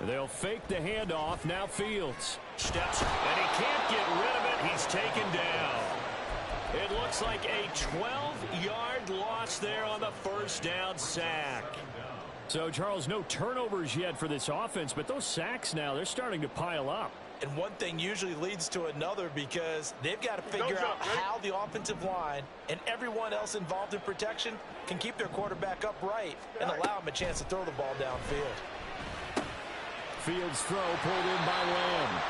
They'll fake the handoff. Now Fields steps, and he can't get rid of it. He's taken down. It looks like a 12-yard loss there on the first down sack. So, Charles, no turnovers yet for this offense, but those sacks now, they're starting to pile up. And one thing usually leads to another because they've got to figure out how the offensive line and everyone else involved in protection can keep their quarterback upright and allow him a chance to throw the ball downfield. Fields throw pulled in by Lamb.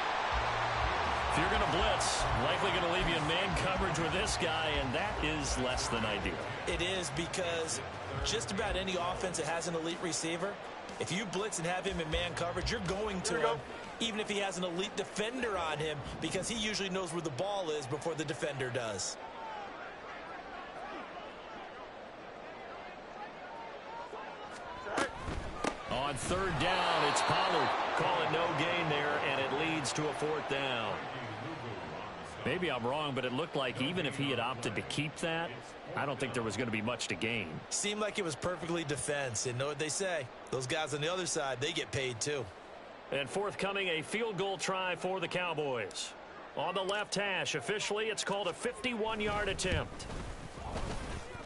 If you're going to blitz, likely going to leave you in man coverage with this guy, and that is less than ideal. It is because just about any offense that has an elite receiver, if you blitz and have him in man coverage, you're going to him, even if he has an elite defender on him, because he usually knows where the ball is before the defender does. On third down, it's Pollard. Call it no gain there, and it leads to a fourth down. Maybe I'm wrong, but it looked like even if he had opted to keep that, I don't think there was going to be much to gain. Seemed like it was perfectly defense. And know what they say? Those guys on the other side, they get paid too. And forthcoming, a field goal try for the Cowboys. On the left hash, officially, it's called a 51-yard attempt.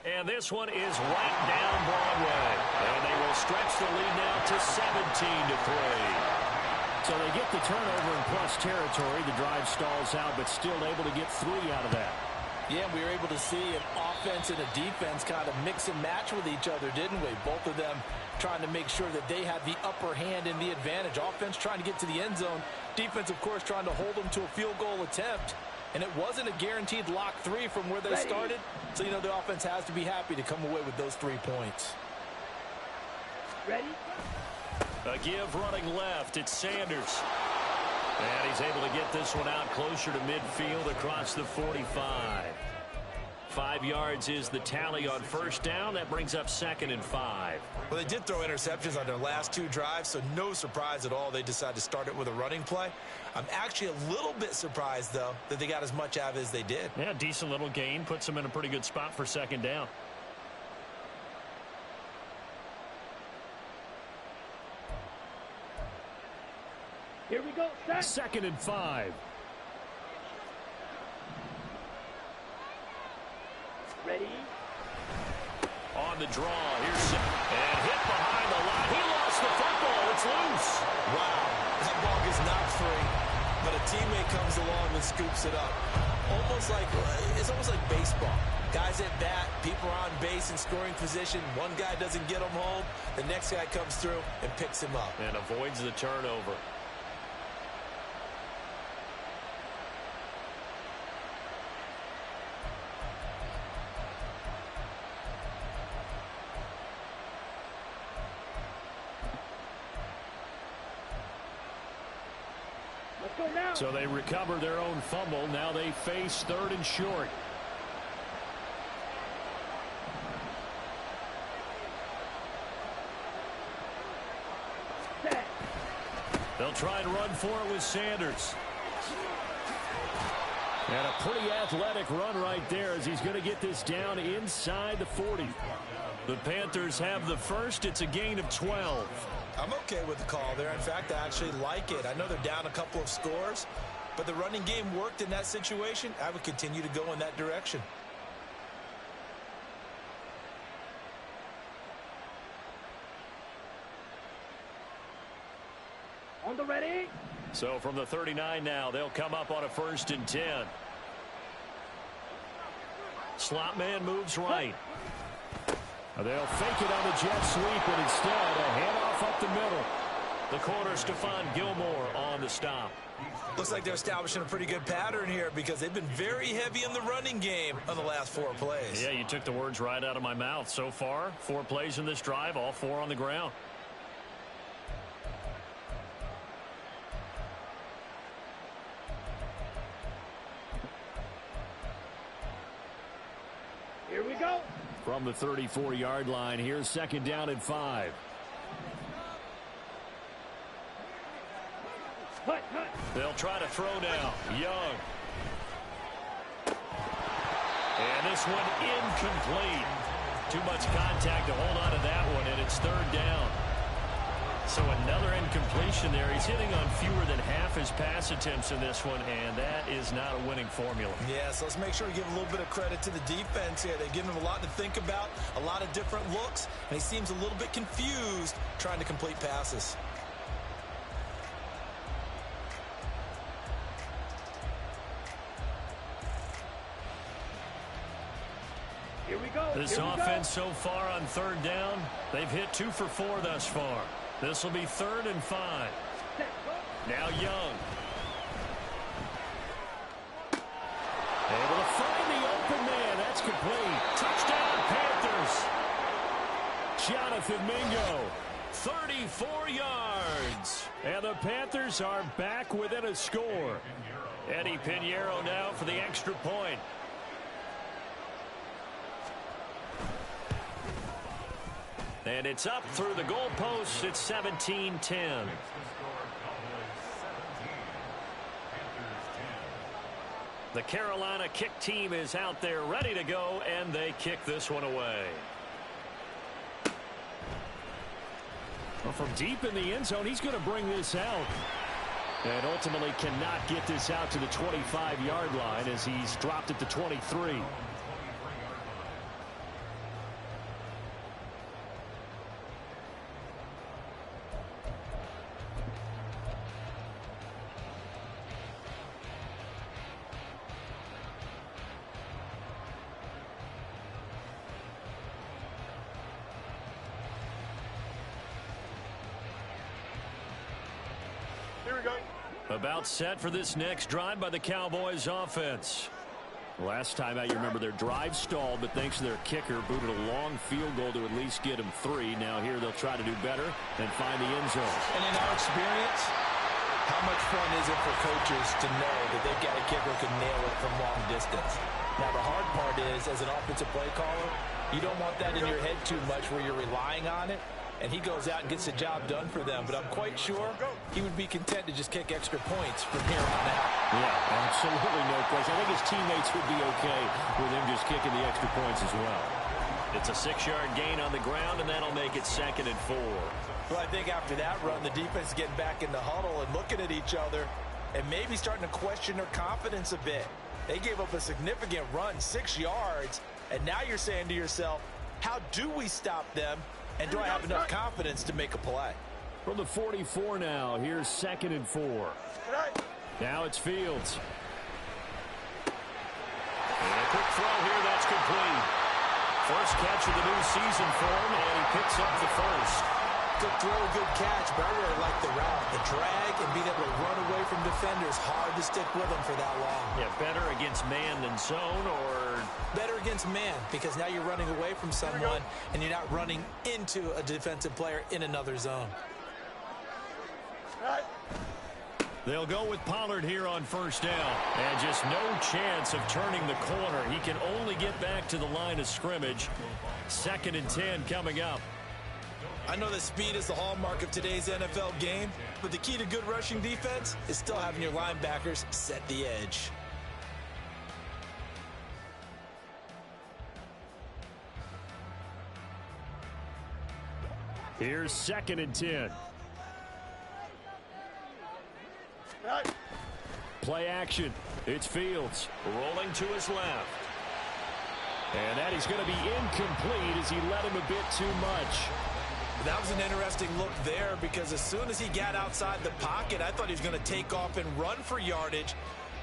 And this one is right down Broadway. And they will stretch the lead now to 17-3. So they get the turnover in plus territory. The drive stalls out, but still able to get 3 out of that. Yeah, we were able to see an offense and a defense kind of mix and match with each other, didn't we? Both of them trying to make sure that they have the upper hand and the advantage. Offense trying to get to the end zone. Defense, of course, trying to hold them to a field goal attempt. And it wasn't a guaranteed lock 3 from where they started. So, you know, the offense has to be happy to come away with those 3 points. Ready? A give running left. It's Sanders. And he's able to get this one out closer to midfield across the 45. 5 yards is the tally on first down. That brings up 2nd and 5. Well, they did throw interceptions on their last 2 drives, so no surprise at all they decided to start it with a running play. I'm actually a little bit surprised, though, that they got as much out of it as they did. Yeah, decent little gain. Puts them in a pretty good spot for 2nd down. Here we go, set. 2nd and 5. Ready? On the draw, here's and hit behind the line. He lost the football. It's loose. Wow, that ball gets knocked free, but a teammate comes along and scoops it up. It's almost like baseball. Guys at bat, people are on base in scoring position. One guy doesn't get him home. The next guy comes through and picks him up. And avoids the turnover. So they recover their own fumble. Now they face 3rd and short. They'll try and run for it with Sanders. And a pretty athletic run right there as he's going to get this down inside the 40. The Panthers have the first. It's a gain of 12. I'm okay with the call there. In fact, I actually like it. I know they're down a couple of scores, but the running game worked in that situation. I would continue to go in that direction. On the ready? So from the 39 now, they'll come up on a 1st and 10. Slot man moves right. They'll fake it on the jet sweep, but instead a handoff up the middle. The corner, Stephon Gilmore on the stop. Looks like they're establishing a pretty good pattern here because they've been very heavy in the running game on the last 4 plays. Yeah, you took the words right out of my mouth. So far, 4 plays in this drive, all 4 on the ground. Here we go. From the 34-yard line, here's 2nd down and 5. They'll try to throw now. Young. And this one incomplete. Too much contact to hold on to that one, and it's 3rd down. So another incompletion there. He's hitting on fewer than half his pass attempts in this one, and that is not a winning formula. Yeah, so let's make sure we give a little bit of credit to the defense here. They've given him a lot to think about, a lot of different looks, and he seems a little bit confused trying to complete passes. Here we go. This offense so far on third down, they've hit 2 for 4 thus far. This will be 3rd and 5. Now Young. Able to find the open man. That's complete. Touchdown, Panthers. Jonathan Mingo, 34 yards. And the Panthers are back within a score. Eddie Pinheiro now for the extra point. And it's up through the goalposts. It's 17-10. The Carolina kick team is out there ready to go, and they kick this one away. Well, from deep in the end zone, he's going to bring this out. And ultimately cannot get this out to the 25-yard line as he's dropped it to 23. About set for this next drive by the Cowboys offense. Last time out, you remember their drive stalled, but thanks to their kicker, booted a long field goal to at least get them 3. Now here they'll try to do better and find the end zone. And in our experience, how much fun is it for coaches to know that they've got a kicker who can nail it from long distance? Now the hard part is, as an offensive play caller, you don't want that in your head too much where you're relying on it. And he goes out and gets the job done for them. But I'm quite sure he would be content to just kick extra points from here on out. Yeah, absolutely no question. I think his teammates would be okay with him just kicking the extra points as well. It's a 6-yard gain on the ground, and that'll make it 2nd and 4. Well, I think after that run, the defense is getting back in the huddle and looking at each other and maybe starting to question their confidence a bit. They gave up a significant run, 6 yards, and now you're saying to yourself, how do we stop them? And do I have enough confidence to make a play? From the 44 now, here's 2nd and 4. Now it's Fields. And a quick throw here, that's complete. First catch of the new season for him, and he picks up the first. Good throw, good catch, but I really like the route. The drag and being able to run away from defenders, hard to stick with them for that long. Yeah, better against man than zone, or better against man, because now you're running away from someone and you're not running into a defensive player in another zone. They'll go with Pollard here on first down. And just no chance of turning the corner. He can only get back to the line of scrimmage. 2nd and 10 coming up. I know that speed is the hallmark of today's NFL game, but the key to good rushing defense is still having your linebackers set the edge. Here's 2nd and 10. Play action. It's Fields rolling to his left. And that is going to be incomplete as he let him a bit too much. That was an interesting look there because as soon as he got outside the pocket, I thought he was going to take off and run for yardage.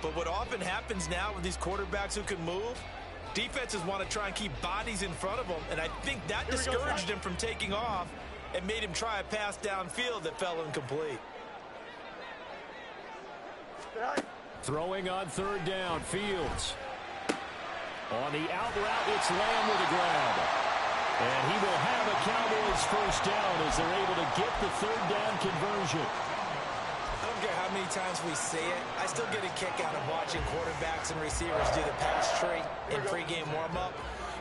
But what often happens now with these quarterbacks who can move, defenses want to try and keep bodies in front of them. And I think that discouraged him from taking off and made him try a pass downfield that fell incomplete. Throwing on 3rd down, Fields. On the out route, it's Lamb with a grab. And he will have a Cowboys first down as they're able to get the 3rd down conversion. I don't care how many times we say it, I still get a kick out of watching quarterbacks and receivers do the pass tree in pregame warm-up.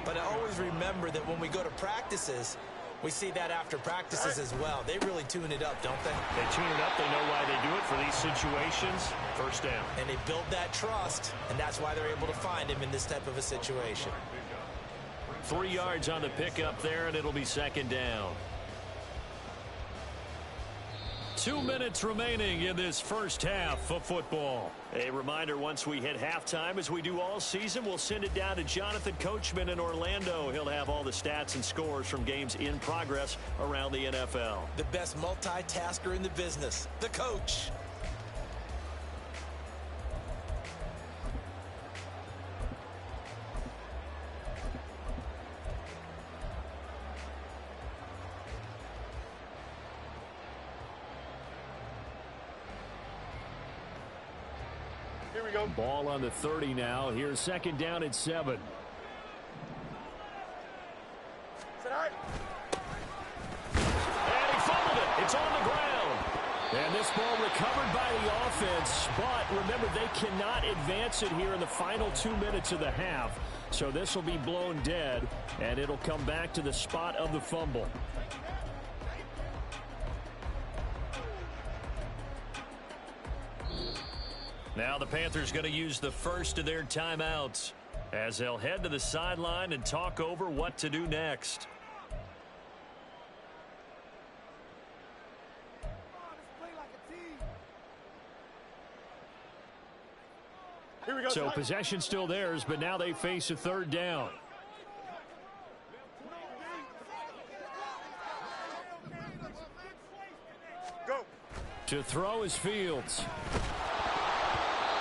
But I always remember that when we go to practices, we see that after practices as well. They really tune it up, don't they? They tune it up. They know why they do it for these situations. First down. And they build that trust, and that's why they're able to find him in this type of a situation. 3 yards on the pickup there, and it'll be 2nd down. 2 minutes remaining in this first half of football. A reminder, once we hit halftime, as we do all season, we'll send it down to Jonathan Coachman in Orlando. He'll have all the stats and scores from games in progress around the NFL. The best multitasker in the business, the coach. Here we go. Ball on the 30 now. Here's second down and 7. And he fumbled it. It's on the ground. And this ball recovered by the offense. But remember, they cannot advance it here in the final 2 minutes of the half. So this will be blown dead, and it'll come back to the spot of the fumble. Now the Panthers going to use the first of their timeouts as they'll head to the sideline and talk over what to do next. Here we go. So possession still theirs, but now they face a third down. Go. To throw is Fields.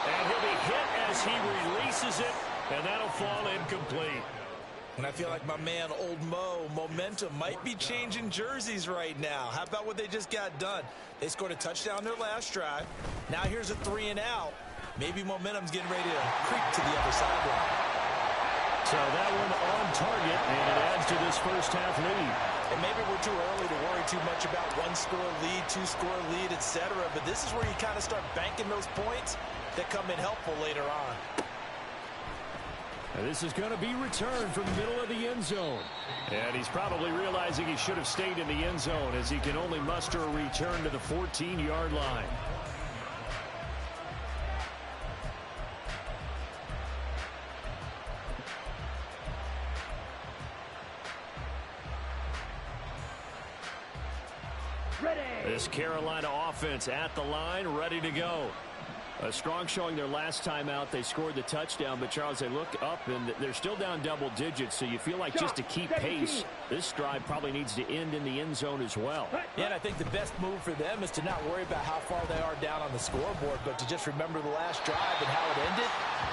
And he'll be hit as he releases it, and that'll fall incomplete. And I feel like my man, Old Mo, momentum might be changing jerseys right now. How about what they just got done? They scored a touchdown their last drive. Now here's a 3 and out. Maybe momentum's getting ready to creep to the other sideline. So that one on target, and it adds to this first half lead. And maybe we're too early to worry too much about 1-score lead, 2-score lead, etc. But this is where you kind of start banking those points that come in helpful later on. And this is going to be returned from the middle of the end zone. And he's probably realizing he should have stayed in the end zone as he can only muster a return to the 14-yard line. This Carolina offense at the line, ready to go. A strong showing their last time out. They scored the touchdown, but Charles, they look up and they're still down double digits, so you feel like just to keep pace, this drive probably needs to end in the end zone as well. Yeah, and I think the best move for them is to not worry about how far they are down on the scoreboard, but to just remember the last drive and how it ended.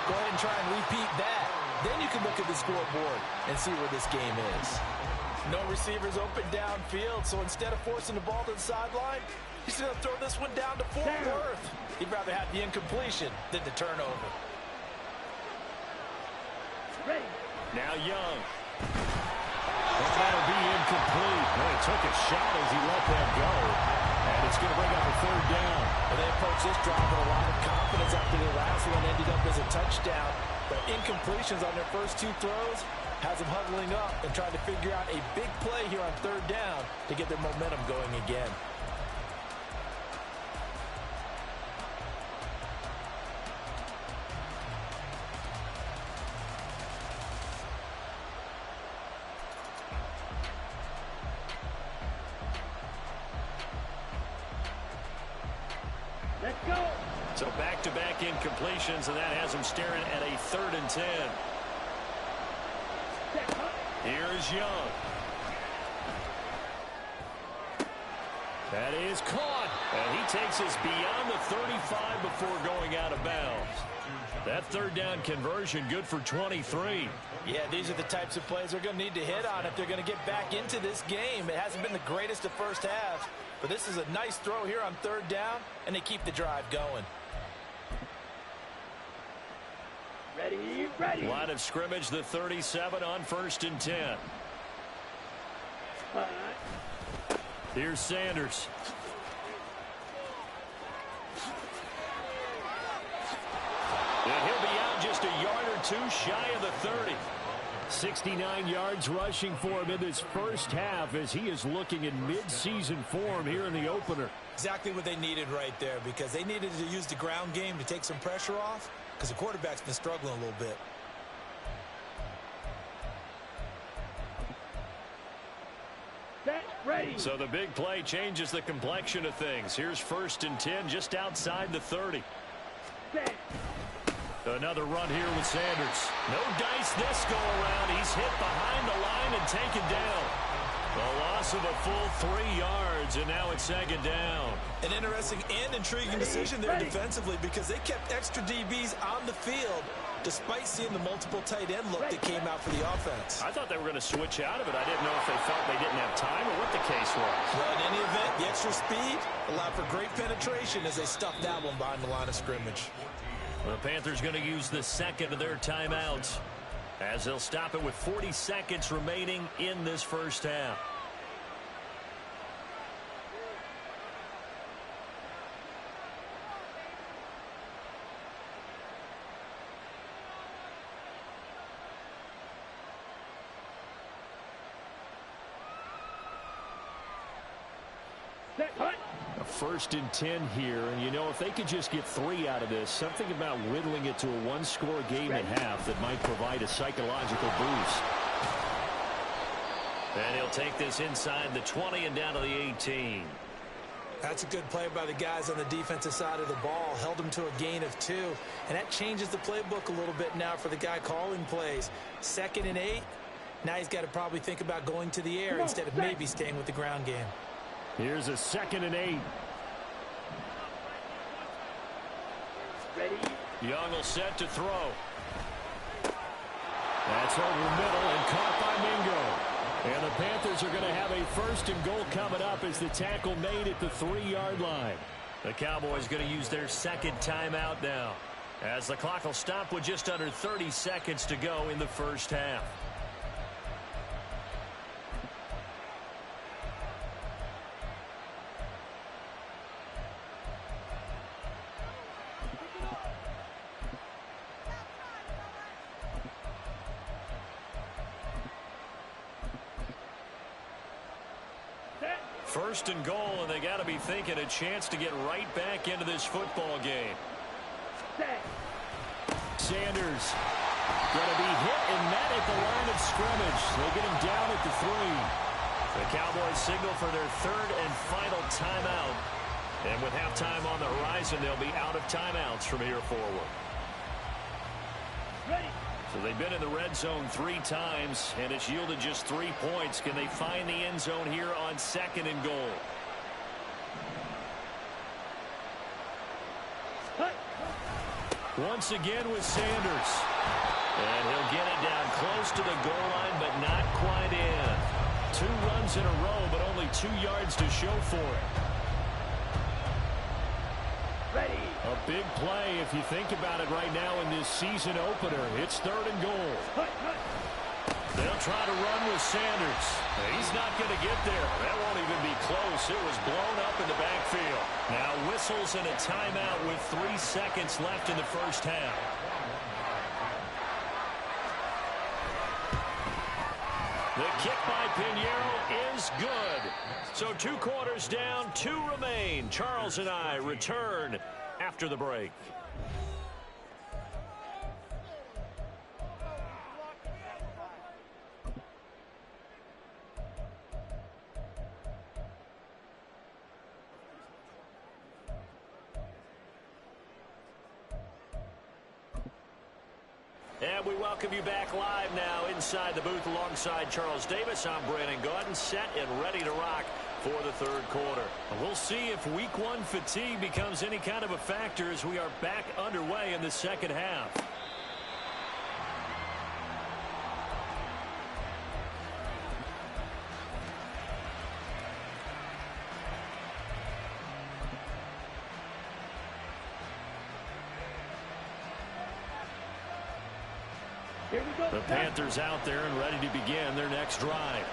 Go ahead and try and repeat that. Then you can look at the scoreboard and see where this game is. No receivers open downfield, so instead of forcing the ball to the sideline, he's going to throw this one down to Fort Worth. He'd rather have the incompletion than the turnover. Ready. Now Young. And that'll be incomplete. Well, he took a shot as he let that go. And it's going to bring up a third down. Well, they approached this drive with a lot of confidence after the last one ended up as a touchdown. But incompletions on their first 2 throws has them huddling up and trying to figure out a big play here on third down to get their momentum going again. Let's go. So back-to-back incompletions, and that has them staring at a 3rd and 10. Here's Young. That is caught. And he takes us beyond the 35 before going out of bounds. That third down conversion good for 23. Yeah, these are the types of plays they're going to need to hit on if they're going to get back into this game. It hasn't been the greatest of first halves, but this is a nice throw here on third down, and they keep the drive going. Ready, ready. Line of scrimmage, the 37 on 1st and 10. Here's Sanders. And he'll be out just a yard or 2 shy of the 30. 69 yards rushing for him in this first half as he is looking in mid-season form here in the opener. Exactly what they needed right there, because they needed to use the ground game to take some pressure off, because the quarterback's been struggling a little bit. Set, So the big play changes the complexion of things. Here's 1st and 10 just outside the 30. Another run here with Sanders. No dice this go around. He's hit behind the line and taken down. A loss of a full 3 yards, and now it's 2nd down. An interesting and intriguing decision there defensively because they kept extra DBs on the field despite seeing the multiple tight end look that came out for the offense. I thought they were going to switch out of it. I didn't know if they felt they didn't have time or what the case was. Well, in any event, the extra speed allowed for great penetration as they stuffed that one behind the line of scrimmage. The Panthers going to use the 2nd of their timeouts as they'll stop it with 40 seconds remaining in this first half. A 1st and 10 here, and you know if they could just get 3 out of this, something about whittling it to a 1-score game at half that might provide a psychological boost. And he'll take this inside the 20 and down to the 18. That's a good play by the guys on the defensive side of the ball. Held them to a gain of 2, and that changes the playbook a little bit now for the guy calling plays. 2nd and 8. Now he's got to probably think about going to the air instead of maybe staying with the ground game. Here's a 2nd and 8. Young will set to throw. That's over the middle and caught by Mingo. And the Panthers are going to have a 1st and goal coming up as the tackle made at the 3-yard line. The Cowboys going to use their 2nd timeout now as the clock will stop with just under 30 seconds to go in the first half. First and goal, and they got to be thinking a chance to get right back into this football game. Sanders going to be hit and met at the line of scrimmage. They get him down at the 3. The Cowboys signal for their 3rd and final timeout. And with halftime on the horizon, they'll be out of timeouts from here forward. So they've been in the red zone 3 times, and it's yielded just 3 points. Can they find the end zone here on 2nd and goal? Once again with Sanders. And he'll get it down close to the goal line, but not quite in. 2 runs in a row, but only 2 yards to show for it. A big play if you think about it right now in this season opener. It's 3rd and goal. They'll try to run with Sanders. He's not going to get there. That won't even be close. It was blown up in the backfield. Now whistles and a timeout with 3 seconds left in the first half. The kick by Pinheiro is good. So 2 quarters down, 2 remain. Charles and I return after the break. And we welcome you back live now inside the booth alongside Charles Davis. I'm Brandon Gaudin, set and ready to rock for the 3rd quarter. We'll see if week 1 fatigue becomes any kind of a factor as we are back underway in the 2nd half. The Panthers out there and ready to begin their next drive.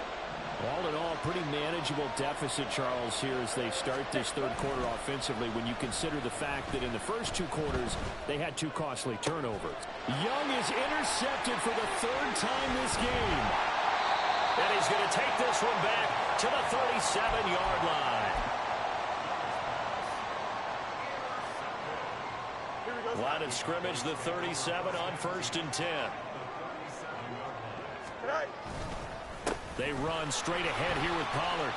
All in all, pretty manageable deficit, Charles, here as they start this 3rd quarter offensively when you consider the fact that in the first 2 quarters they had 2 costly turnovers. Young is intercepted for the 3rd time this game. And he's going to take this one back to the 37-yard line. Line of scrimmage, the 37 on 1st and 10. They run straight ahead here with Pollard.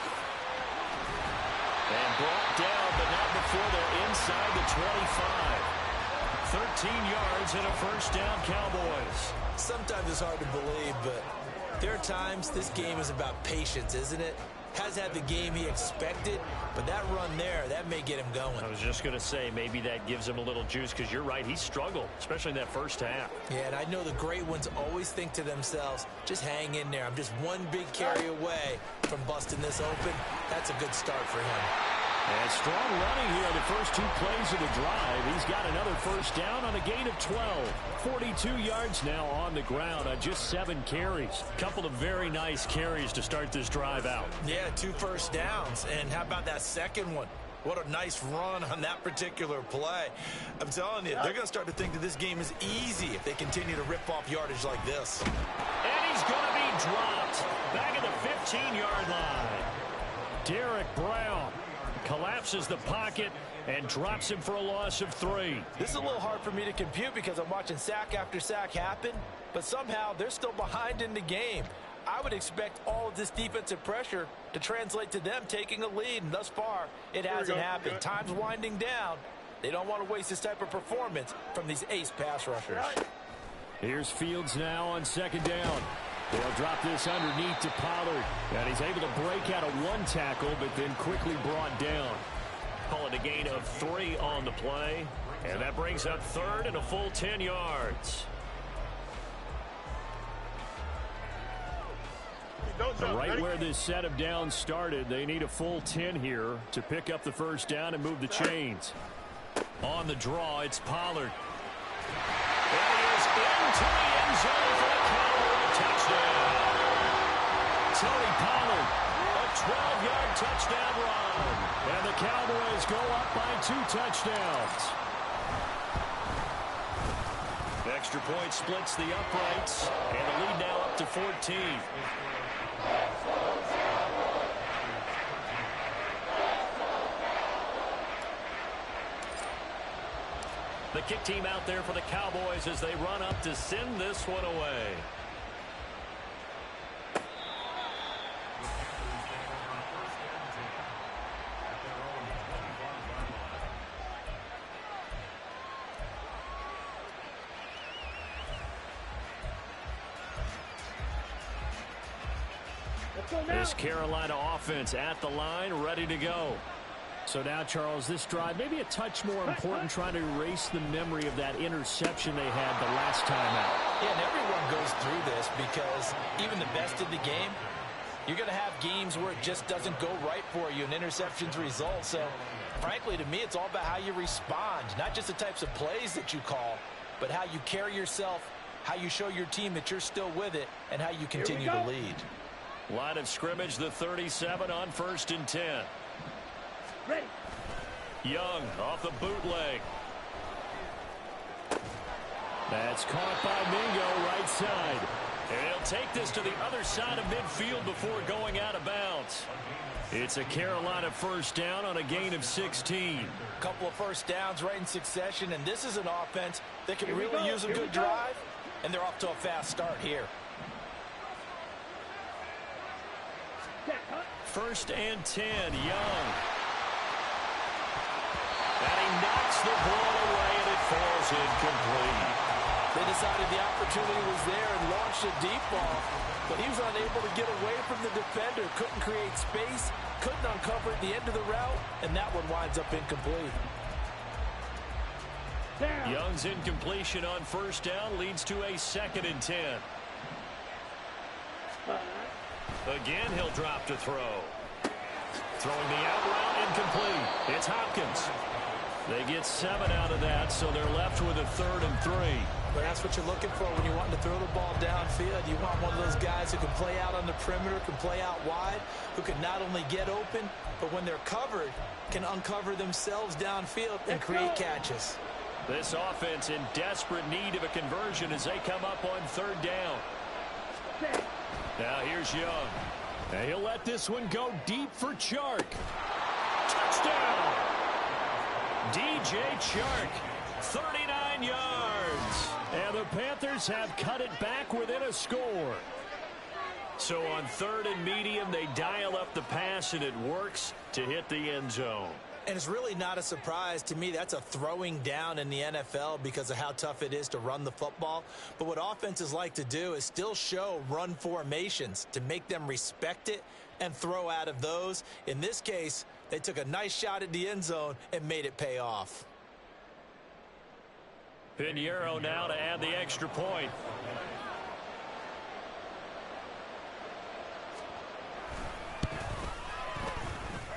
And brought down, but not before they're inside the 25. 13 yards and a first down, Cowboys. Sometimes it's hard to believe, but there are times this game is about patience, isn't it? Has had the game he expected, but that run there, that may get him going. I was just going to say, maybe that gives him a little juice, because you're right, he struggled, especially in that first half. Yeah, and I know the great ones always think to themselves, just hang in there. I'm just one big carry away from busting this open. That's a good start for him. And strong running here on the first 2 plays of the drive. He's got another first down on a gain of 12. 42 yards now on the ground on just 7 carries. Couple of very nice carries to start this drive out. Yeah, 2 first downs. And how about that second one? What a nice run on that particular play. I'm telling you, they're going to start to think that this game is easy if they continue to rip off yardage like this. And he's going to be dropped back at the 15-yard line. Derek Brown collapses the pocket and drops him for a loss of 3. This is a little hard for me to compute because I'm watching sack after sack happen, but somehow they're still behind in the game. I would expect all of this defensive pressure to translate to them taking a lead, and thus far, it hasn't happened. Time's winding down. They don't want to waste this type of performance from these ace pass rushers. Here's Fields now on second down. They'll drop this underneath to Pollard. And he's able to break out of 1 tackle, but then quickly brought down. Call it a gain of 3 on the play. And that brings up third and a full 10 yards. Right where this set of downs started, they need a full 10 here to pick up the first down and move the chains. On the draw, it's Pollard. And he is into the end zone for the Cowboys touchdown. Tony Pollard, a 12-yard touchdown run. And the Cowboys go up by 2 touchdowns. Extra point splits the uprights, and the lead now up to 14. The kick team out there for the Cowboys as they run up to send this one away. This Carolina offense at the line, ready to go. So now, Charles, this drive maybe a touch more important, trying to erase the memory of that interception they had the last time out. Yeah, and everyone goes through this because even the best of the game, you're going to have games where it just doesn't go right for you and interceptions result. So, frankly, to me, it's all about how you respond, not just the types of plays that you call, but how you carry yourself, how you show your team that you're still with it, and how you continue to lead. Line of scrimmage, the 37 on 1st and 10. Ready. Young off the bootleg. That's caught by Mingo right side. And he'll take this to the other side of midfield before going out of bounds. It's a Carolina first down on a gain of 16. A couple of first downs right in succession, and this is an offense that can really use a good drive, and they're off to a fast start here. 1st and 10, Young. And he knocks the ball away, and it falls incomplete. They decided the opportunity was there and launched a deep ball, but he was unable to get away from the defender. Couldn't create space, couldn't uncover at the end of the route, and that one winds up incomplete. Young's incompletion on first down leads to a 2nd and 10. Again, he'll drop to throw. Throwing the out route, incomplete. It's Hopkins. They get 7 out of that, so they're left with a 3rd and 3. But that's what you're looking for when you want to throw the ball downfield. You want one of those guys who can play out on the perimeter, can play out wide, who can not only get open, but when they're covered, can uncover themselves downfield and create catches. This offense in desperate need of a conversion as they come up on 3rd down. Now here's Young. And he'll let this one go deep for Chark. Touchdown! DJ Chark, 39 yards. And the Panthers have cut it back within a score. So on 3rd and medium, they dial up the pass, and it works to hit the end zone. And it's really not a surprise to me. That's a throwing down in the NFL because of how tough it is to run the football. But what offenses like to do is still show run formations to make them respect it and throw out of those. In this case, they took a nice shot at the end zone and made it pay off. Pinheiro now to add the extra point.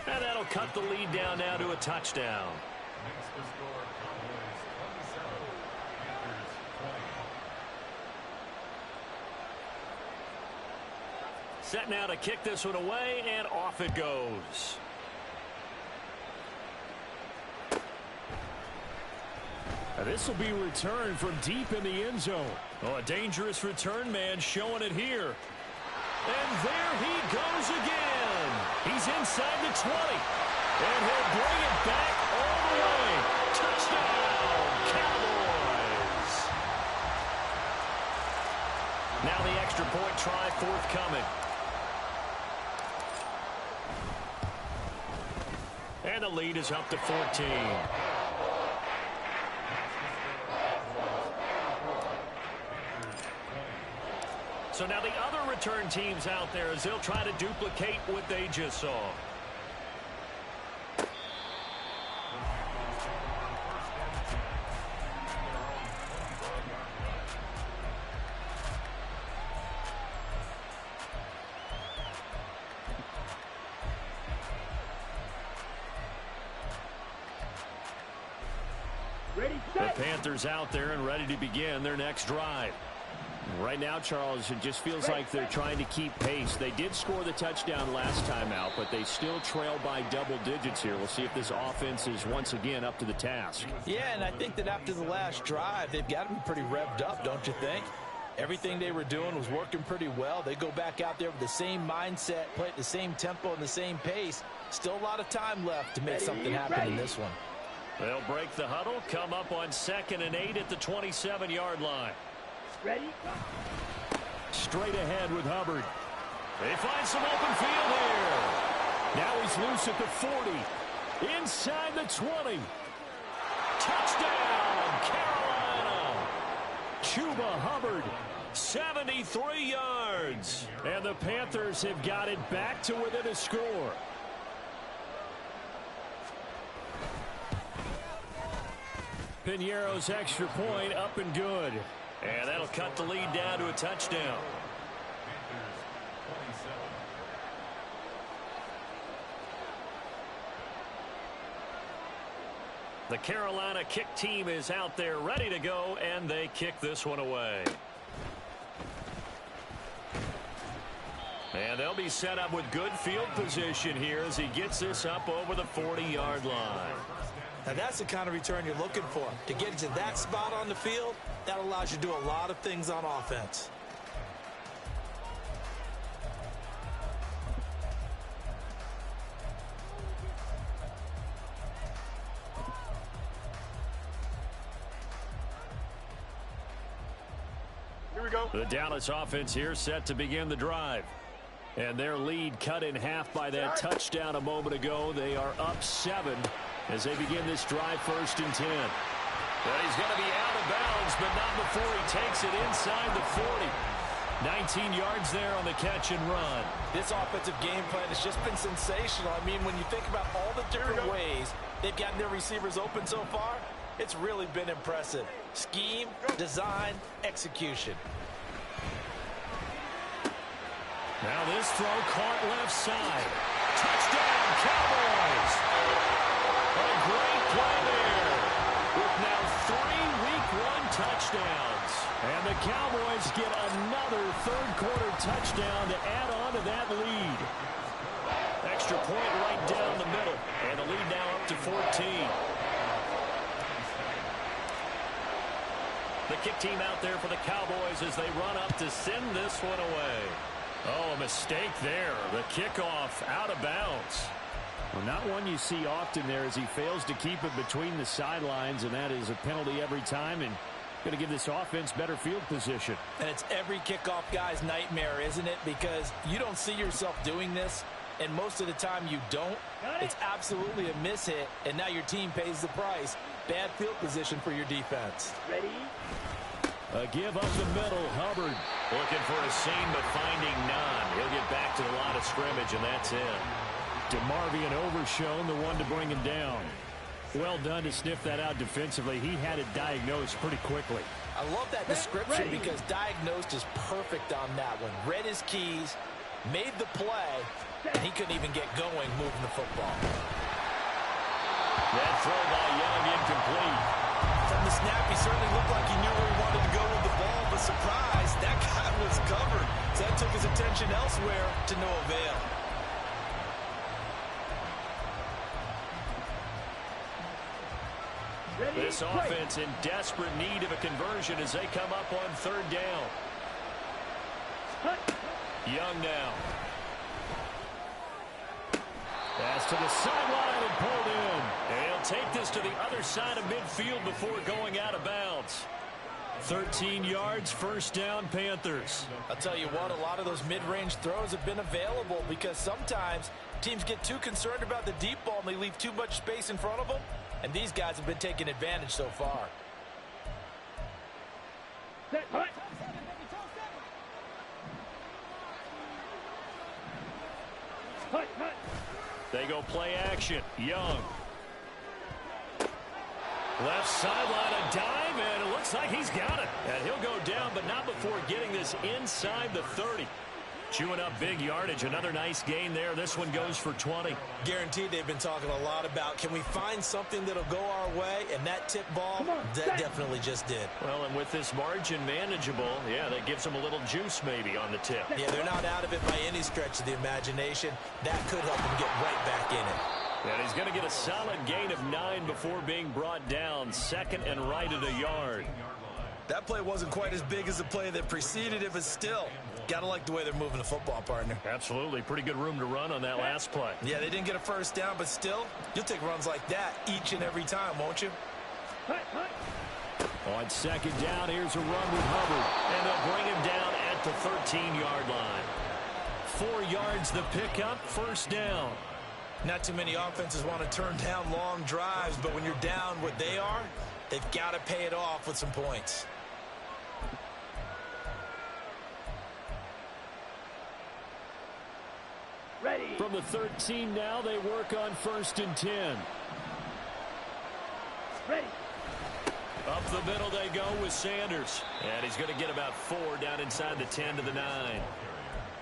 And that'll cut the lead down now to a touchdown. Set now to kick this one away, and off it goes. Now this will be returned from deep in the end zone. Oh, a dangerous return man showing it here. And there he goes again. He's inside the 20. And he'll bring it back all the way. Touchdown, Cowboys. Now the extra point try forthcoming. And the lead is up to 14. So now the other return teams out there as they'll try to duplicate what they just saw. Ready, The set. Panthers out there and ready to begin their next drive. Right now, Charles, it just feels like they're trying to keep pace. They did score the touchdown last time out, but they still trail by double digits here. We'll see if this offense is once again up to the task. Yeah, and I think that after the last drive, they've got to be pretty revved up, don't you think? Everything they were doing was working pretty well. They go back out there with the same mindset, play at the same tempo and the same pace. Still a lot of time left to make something happen in this one. They'll break the huddle, come up on 2nd and 8 at the 27-yard line. Ready. Straight ahead with Hubbard. They find some open field here. Now he's loose at the 40. Inside the 20. Touchdown, Carolina. Chuba Hubbard, 73 yards. And the Panthers have got it back to within a score. Pinheiro's extra point up and good. And that'll cut the lead down to a touchdown. The Carolina kick team is out there ready to go, and they kick this one away. And they'll be set up with good field position here as he gets this up over the 40-yard line. Now that's the kind of return you're looking for. To get to that spot on the field, that allows you to do a lot of things on offense. Here we go. The Dallas offense here set to begin the drive. And their lead cut in half by that touchdown a moment ago. They are up 7 as they begin this drive 1st and 10. But he's going to be out of bounds, but not before he takes it inside the 40. 19 yards there on the catch and run. This offensive game plan has just been sensational. I mean, when you think about all the different ways they've gotten their receivers open so far, it's really been impressive. Scheme, design, execution. Now this throw caught left side. Touchdown, Cowboys! A great play there with now 3 Week 1 touchdowns. And the Cowboys get another third-quarter touchdown to add on to that lead. Extra point right down the middle. And the lead now up to 14. The kick team out there for the Cowboys as they run up to send this one away. Oh, a mistake there. The kickoff out of bounds. Well, not one you see often there as he fails to keep it between the sidelines, and that is a penalty every time. And Going to give this offense better field position. And it's every kickoff guy's nightmare, isn't it? Because you don't see yourself doing this, and most of the time you don't. It's absolutely a mishit, and now your team pays the price. Bad field position for your defense. Ready? A give up the middle. Hubbard looking for a seam, but finding none. He'll get back to the line of scrimmage, and that's it. DeMarvion Overshown, the one to bring him down. Well done to sniff that out defensively. He had it diagnosed pretty quickly. I love that description because diagnosed is perfect on that one. Read his keys, made the play, and he couldn't even get going moving the football. That throw by Young incomplete. From the snap, he certainly looked like he knew where he wanted to go with the ball, but surprise, that guy was covered. So that took his attention elsewhere to no avail. This offense in desperate need of a conversion as they come up on third down. Young now. Pass to the sideline and pulled in. And he'll take this to the other side of midfield before going out of bounds. 13 yards, first down, Panthers. I'll tell you what, a lot of those mid-range throws have been available because sometimes teams get too concerned about the deep ball and they leave too much space in front of them. And these guys have been taking advantage so far. They go play action. Young. Left sideline, a dive, and it looks like he's got it. And he'll go down, but not before getting this inside the 30. Chewing up big yardage. Another nice gain there. This one goes for 20. Guaranteed they've been talking a lot about, can we find something that'll go our way? And that tip ball, that definitely just did. Well, and with this margin manageable, yeah, that gives them a little juice maybe on the tip. Yeah, they're not out of it by any stretch of the imagination. That could help them get right back in it. And he's going to get a solid gain of 9 before being brought down. Second and right at a yard. That play wasn't quite as big as the play that preceded it, but still, gotta like the way they're moving the football, partner. Absolutely. Pretty good room to run on that last play. Yeah, they didn't get a first down, but still, you'll take runs like that each and every time, won't you? On second down, here's a run with Hubbard. And they'll bring him down at the 13-yard line. 4 yards the pickup, first down. Not too many offenses want to turn down long drives, but when you're down what they are, they've got to pay it off with some points. Ready. From the 13 now, they work on first and 10. Ready. Up the middle they go with Sanders. And he's going to get about 4 down inside the 10 to the 9.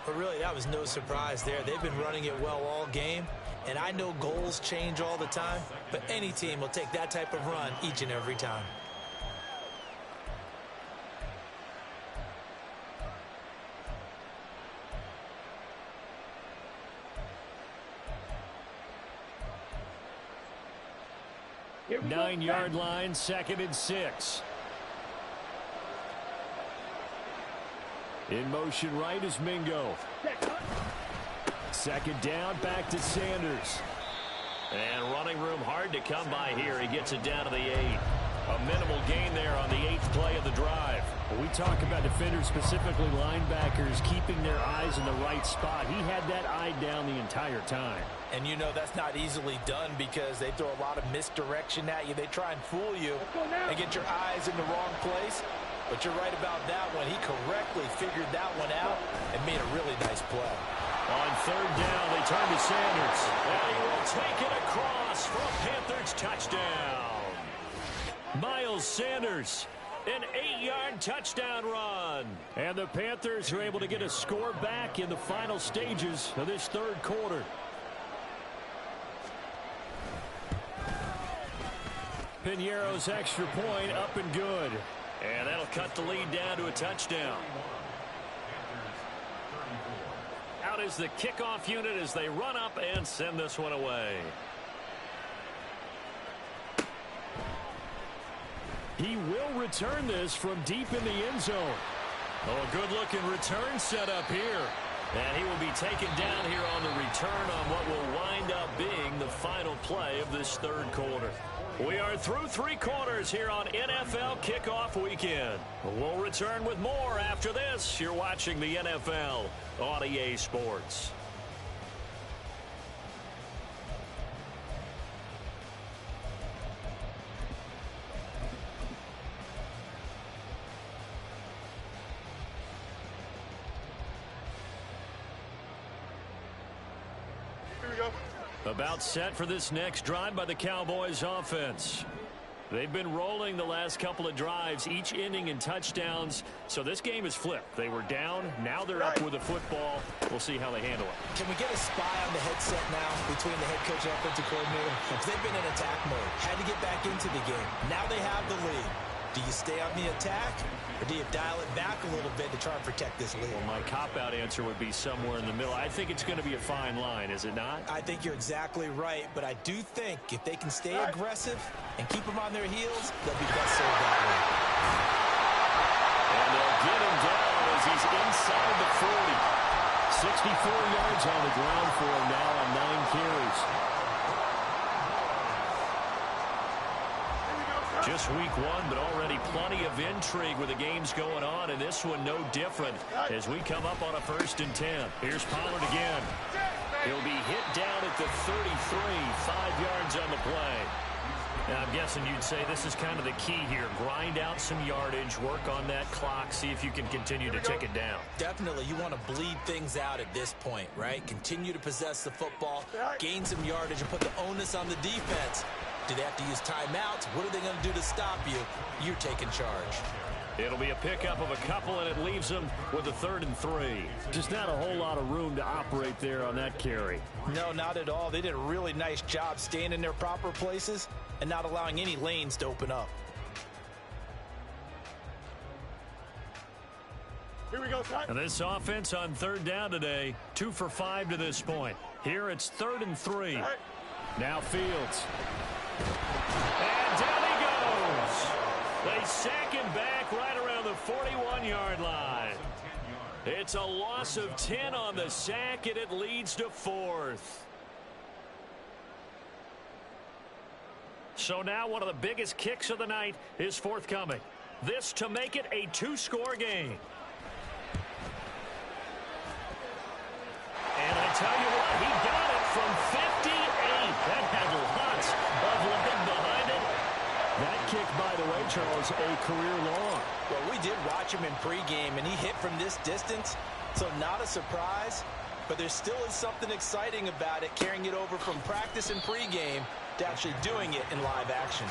But really, that was no surprise there. They've been running it well all game. And I know goals change all the time, but any team will take that type of run each and every time. Nine-yard line, second and 6. In motion right is Mingo. Second down, back to Sanders. And running room hard to come by here. He gets it down to the 8. A minimal gain there on the 8th play of the drive. We talk about defenders, specifically linebackers, keeping their eyes in the right spot. He had that eye down the entire time. And you know that's not easily done because they throw a lot of misdirection at you. They try and fool you and get your eyes in the wrong place. But you're right about that one. He correctly figured that one out and made a really nice play. On third down, they turn to Sanders. And he will take it across for a Panthers touchdown. Miles Sanders, an 8-yard touchdown run. And the Panthers are able to get a score back in the final stages of this third quarter. Piñeiro's extra point up and good. And that'll cut the lead down to a touchdown. Out is the kickoff unit as they run up and send this one away. He will return this from deep in the end zone. Oh, a good-looking return set up here. And he will be taken down here on the return on what will wind up being the final play of this third quarter. We are through 3 quarters here on NFL Kickoff Weekend. We'll return with more after this. You're watching the NFL on EA Sports. About set for this next drive by the Cowboys offense. They've been rolling the last couple of drives, each ending in touchdowns. So this game is flipped. They were down. Now they're up with the football. We'll see how they handle it. Can we get a spy on the headset now between the head coach and offensive coordinator? Because they've been in attack mode. Had to get back into the game. Now they have the lead. Do you stay on the attack, or do you dial it back a little bit to try and protect this lead? Well, my cop-out answer would be somewhere in the middle. I think it's going to be a fine line, is it not? I think you're exactly right, but I do think if they can stay aggressive and keep them on their heels, they'll be best served that way. And they'll get him down as he's inside the 40. 64 yards on the ground for him now on 9 carries. Just week 1, but already plenty of intrigue with the games going on, and this one no different as we come up on a 1st and 10. Here's Pollard again. He'll be hit down at the 33, 5 yards on the play. Now, I'm guessing you'd say this is kind of the key here. Grind out some yardage, work on that clock, see if you can continue to tick it down. Definitely, you want to bleed things out at this point, right? Continue to possess the football, gain some yardage, and put the onus on the defense. Do they have to use timeouts? What are they going to do to stop you? You're taking charge. It'll be a pickup of a couple, and it leaves them with a 3rd and 3. Just not a whole lot of room to operate there on that carry. No, not at all. They did a really nice job staying in their proper places and not allowing any lanes to open up. Here we go, son. And this offense on 3rd down today, 2 for 5 to this point. Here it's 3rd and 3. Right. Now Fields. And down he goes. They sack him back right around the 41-yard line. It's a loss of 10 on the sack, and it leads to 4th. So now one of the biggest kicks of the night is forthcoming. This to make it a 2-score game. And I tell you what, he got it from 58. That had lots of leg behind it. That kick, by the way, Charles, a career long. Well, we did watch him in pregame, and he hit from this distance, so not a surprise. But there still is something exciting about it, carrying it over from practice and pregame to actually doing it in live action.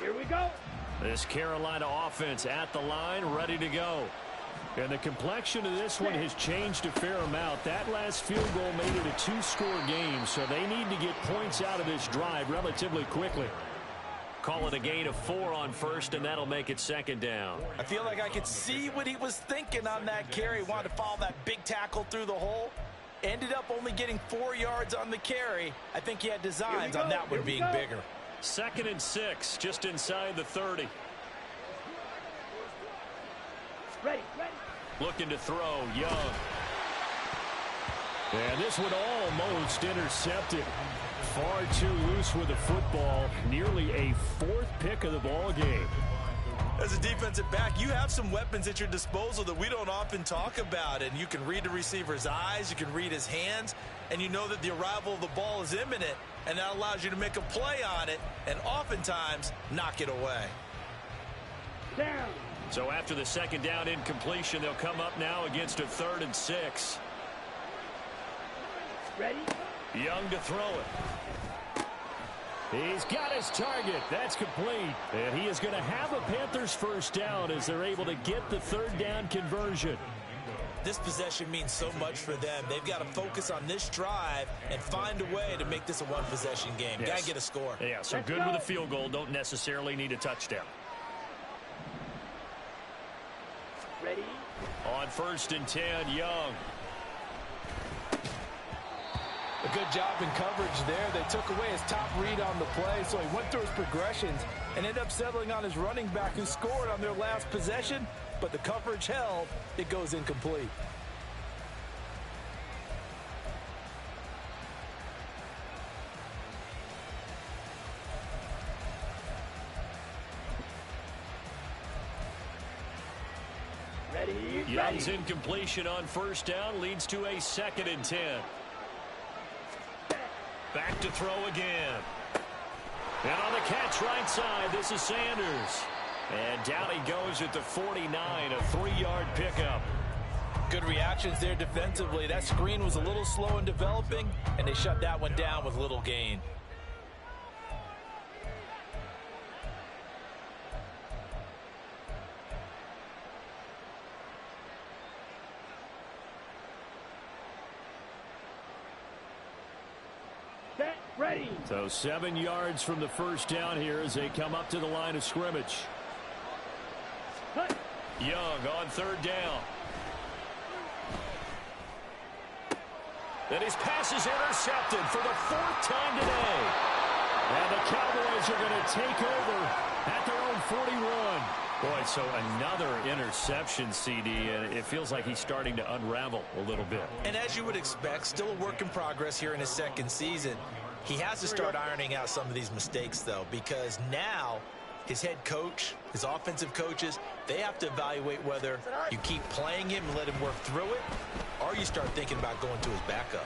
Here we go. This Carolina offense at the line, ready to go. And the complexion of this one has changed a fair amount. That last field goal made it a 2-score game, so they need to get points out of this drive relatively quickly. Call it a gain of 4 on 1st, and that'll make it 2nd down. I feel like I could see what he was thinking on that carry. Wanted to follow that big tackle through the hole. Ended up only getting 4 yards on the carry. I think he had designs on that one being bigger. 2nd and 6, just inside the 30. Ready, ready. Looking to throw, Young. And this one almost intercepted. Far too loose with the football. Nearly a 4th pick of the ball game. As a defensive back, you have some weapons at your disposal that we don't often talk about. And you can read the receiver's eyes, you can read his hands, and you know that the arrival of the ball is imminent. And that allows you to make a play on it and oftentimes knock it away. Down. So after the 2nd down incompletion, they'll come up now against a 3rd and 6. Ready. Young to throw it. He's got his target. That's complete. And he is going to have a Panthers 1st down as they're able to get the 3rd down conversion. This possession means so much for them. They've got to focus on this drive and find a way to make this a 1-possession game. Yes. Got to get a score. Yeah, so good with a field goal. Don't necessarily need a touchdown. Ready. On on 1st and 10. Young. A good job in coverage there. They took away his top read on the play, so he went through his progressions and ended up settling on his running back who scored on their last possession, but the coverage held. It goes incomplete. Young's incompletion on 1st down leads to a 2nd and 10. Back to throw again. And on the catch right side, this is Sanders. And down he goes at the 49, a 3-yard pickup. Good reactions there defensively. That screen was a little slow in developing, and they shut that one down with little gain. Ready. So 7 yards from the 1st down here as they come up to the line of scrimmage. Young on 3rd down. And his pass is intercepted for the 4th time today. And the Cowboys are going to take over at their own 41. Boy, so another interception, CD, and it feels like he's starting to unravel a little bit. And as you would expect, still a work in progress here in his 2nd season. He has to start ironing out some of these mistakes, though, because now his head coach, his offensive coaches, they have to evaluate whether you keep playing him and let him work through it, or you start thinking about going to his backup.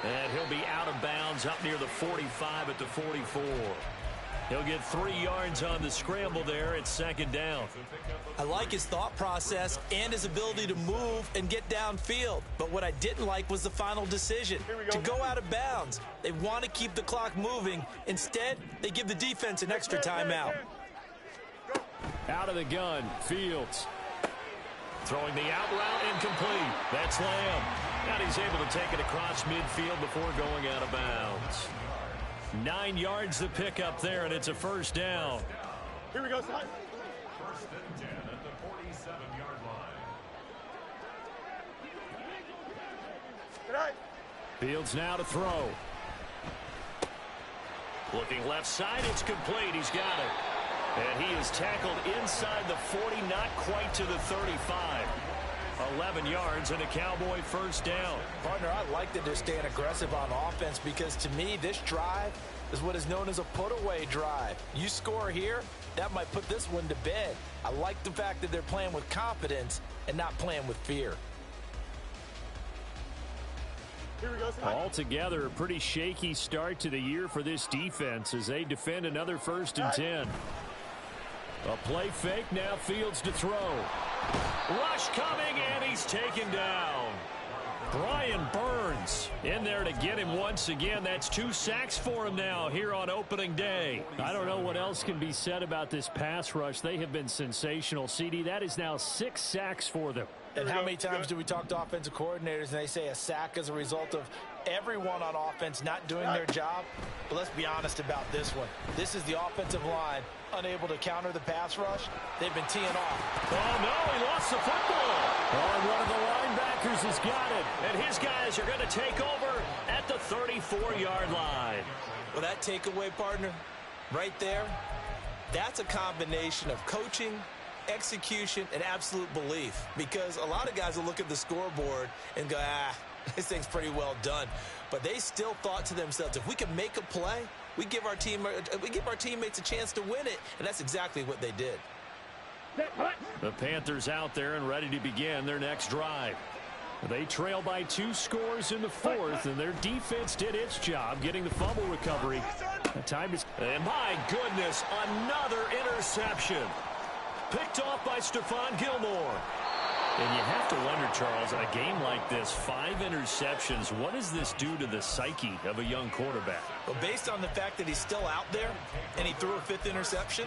And he'll be out of bounds up near the 45 at the 44. He'll get 3 yards on the scramble there at 2nd down. I like his thought process and his ability to move and get downfield. But what I didn't like was the final decision to go out of bounds. They want to keep the clock moving. Instead, they give the defense an extra timeout. Out of the gun, Fields. Throwing the out route incomplete. That's Lamb. And he's able to take it across midfield before going out of bounds. 9 yards to pick up there, and it's a 1st down. Here we go, son. 1st and 10 at the 47-yard line. Fields now to throw. Looking left side, it's complete. He's got it. And he is tackled inside the 40, not quite to the 35. 11 yards and a Cowboy 1st down. Partner, I like that they're staying aggressive on offense because to me, this drive is what is known as a put-away drive. You score here, that might put this one to bed. I like the fact that they're playing with confidence and not playing with fear. Here we go, son. Altogether, a pretty shaky start to the year for this defense as they defend another 1st and 10. A play fake, now Fields to throw. Rush coming, and he's taken down. Brian Burns in there to get him once again. That's 2 sacks for him now here on opening day. I don't know what else can be said about this pass rush. They have been sensational. CD, that is now 6 sacks for them. And how many times do we talk to offensive coordinators and they say a sack as a result of everyone on offense not doing their job? But let's be honest about this one. This is the offensive line unable to counter the pass rush. They've been teeing off. Oh, no, he lost the football. Oh, and one of the linebackers has got it. And his guys are going to take over at the 34-yard line. Well, that takeaway, partner, right there, that's a combination of coaching, execution, and absolute belief. Because a lot of guys will look at the scoreboard and go, this thing's pretty well done. But they still thought to themselves, if we can make a play, we give our teammates a chance to win it. And that's exactly what they did. The Panthers out there and ready to begin their next drive. They trail by 2 scores in the 4th, and their defense did its job getting the fumble recovery. The time is... And my goodness, another interception. Picked off by Stephon Gilmore. And you have to wonder, Charles, in a game like this, 5 interceptions, what does this do to the psyche of a young quarterback? Well, based on the fact that he's still out there and he threw a 5th interception,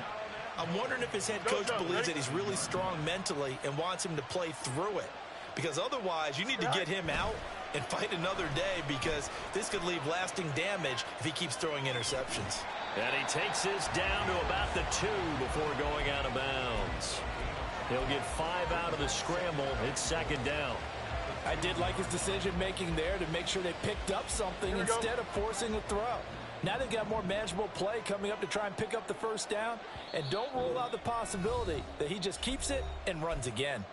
I'm wondering if his head coach believes that he's really strong mentally and wants him to play through it. Because otherwise, you need to get him out and fight another day, because this could leave lasting damage if he keeps throwing interceptions. And he takes this down to about the 2 before going out of bounds. He'll get 5 out of the scramble. It's second down. I did like his decision-making there to make sure they picked up something instead of forcing a throw. Now they've got more manageable play coming up to try and pick up the first down. And don't rule out the possibility that he just keeps it and runs again.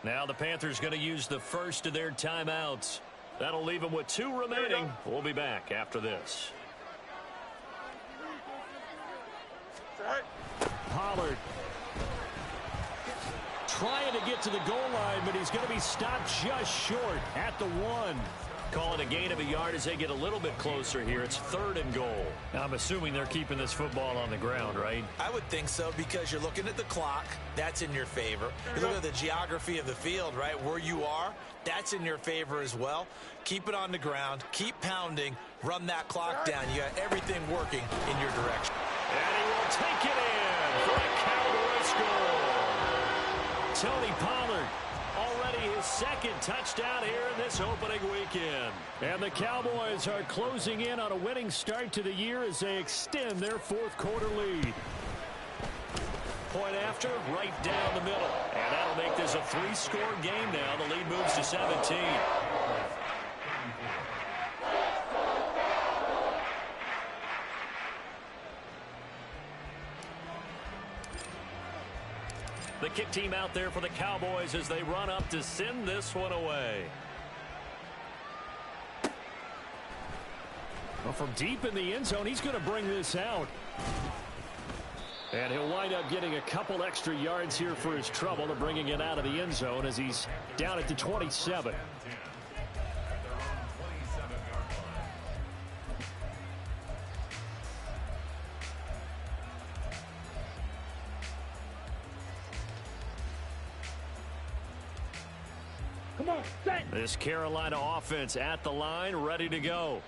Now the Panthers going to use the first of their timeouts. That'll leave them with 2 remaining. We'll be back after this. Pollard trying to get to the goal line, but he's going to be stopped just short at the 1. Calling a gain of a yard as they get a little bit closer here. It's 3rd and goal. Now, I'm assuming they're keeping this football on the ground, right? I would think so, because you're looking at the clock. That's in your favor. You're looking at the geography of the field, right? Where you are, that's in your favor as well. Keep it on the ground. Keep pounding. Run that clock down. You got everything working in your direction. And he will take it in for a Cowboys score. Tony Pollard. Already his 2nd touchdown here in this opening weekend. And the Cowboys are closing in on a winning start to the year as they extend their 4th quarter lead. Point after, right down the middle. And that'll make this a 3-score game now. The lead moves to 17. The kick team out there for the Cowboys as they run up to send this one away. Well, from deep in the end zone, he's going to bring this out. And he'll wind up getting a couple extra yards here for his trouble to bringing it out of the end zone as he's down at the 27. This Carolina offense at the line, ready to go.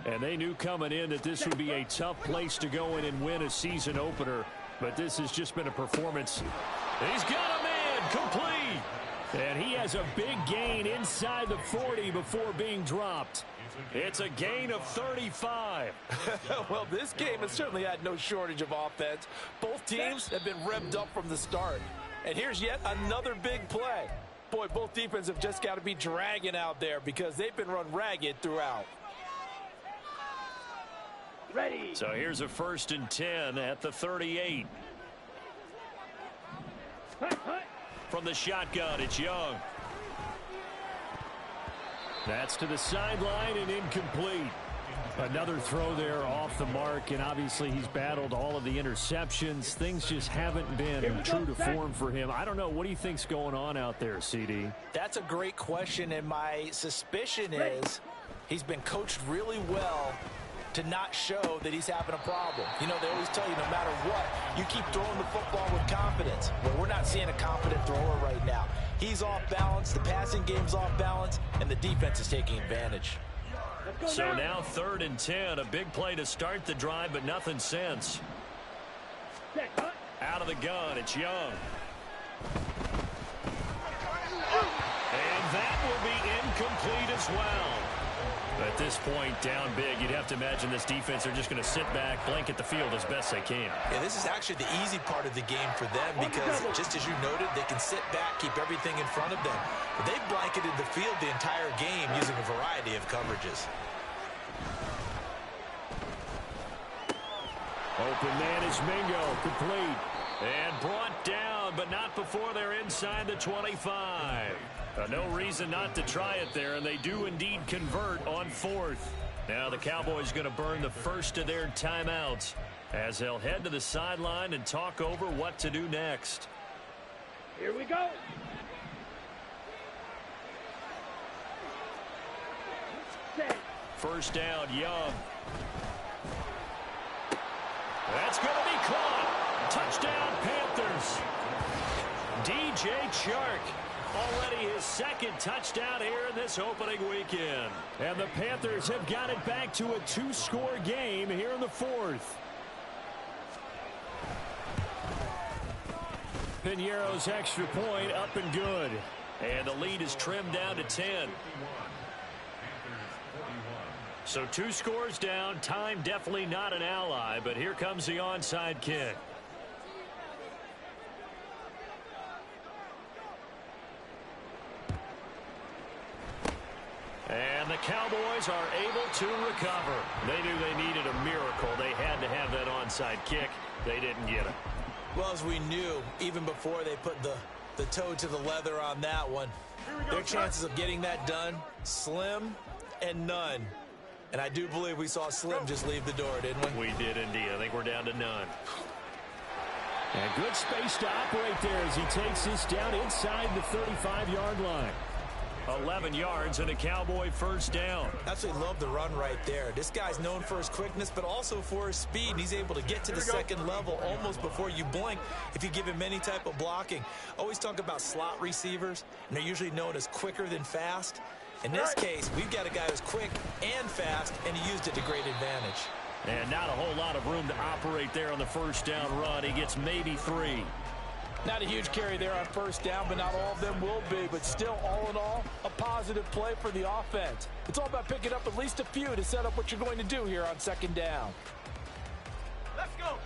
And they knew coming in that this would be a tough place to go in and win a season opener. But this has just been a performance. He's got a man complete. And he has a big gain inside the 40 before being dropped. It's a gain of 35. Well, this game has certainly had no shortage of offense. Both teams have been revved up from the start. And here's yet another big play. Boy, both defenses have just got to be dragging out there because they've been run ragged throughout. Ready. So here's a 1st and 10 at the 38. From the shotgun, it's Young. That's to the sideline and incomplete. Another throw there off the mark, and obviously he's battled all of the interceptions. Things just haven't been true to form for him. I don't know. What do you think's going on out there, CD? That's a great question, and my suspicion is he's been coached really well to not show that he's having a problem. You know, they always tell you no matter what, you keep throwing the football with confidence. Well, we're not seeing a confident thrower right now. He's off balance, the passing game's off balance, and the defense is taking advantage. So now 3rd and 10, a big play to start the drive, but nothing since. Out of the gun, it's Young. And that will be incomplete as well. At this point, down big, you'd have to imagine this defense are just going to sit back, blanket the field as best they can. Yeah, this is actually the easy part of the game for them because, just as you noted, they can sit back, keep everything in front of them. But they've blanketed the field the entire game using a variety of coverages. Open man is Mingo, complete. And brought down, but not before they're inside the 25. No reason not to try it there, and they do indeed convert on 4th. Now the Cowboys going to burn the first of their timeouts as they'll head to the sideline and talk over what to do next. Here we go. First down, Young. That's going to be caught. Touchdown, Panthers. DJ Chark. Already his 2nd touchdown here in this opening weekend. And the Panthers have got it back to a 2-score game here in the 4th. Piñeiro's extra point up and good. And the lead is trimmed down to 10. So 2 scores down. Time definitely not an ally, but here comes the onside kick. And the Cowboys are able to recover. They knew they needed a miracle. They had to have that onside kick. They didn't get it. Well, as we knew, even before they put the toe to the leather on that one, their chances of getting that done, slim and none. And I do believe we saw Slim just leave the door, didn't we? We did indeed. I think we're down to none. And good space to operate there as he takes this down inside the 35-yard line. 11 yards and a Cowboy first down. Absolutely love the run right there. This guy's known for his quickness, but also for his speed. And he's able to get to the second level almost before you blink if you give him any type of blocking. Always talk about slot receivers, and they're usually known as quicker than fast. In this case, we've got a guy who's quick and fast, and he used it to great advantage. And not a whole lot of room to operate there on the first down run. He gets maybe 3. Not a huge carry there on first down, but not all of them will be. But still, all in all, a positive play for the offense. It's all about picking up at least a few to set up what you're going to do here on second down. Let's go.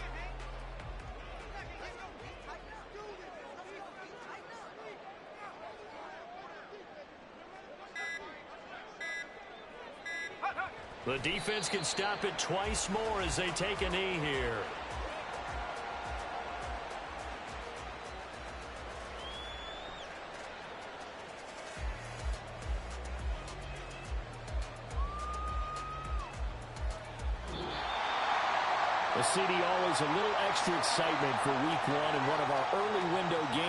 The defense can stop it twice more as they take a knee here. The CD always a little extra excitement for week 1 in one of our early window games.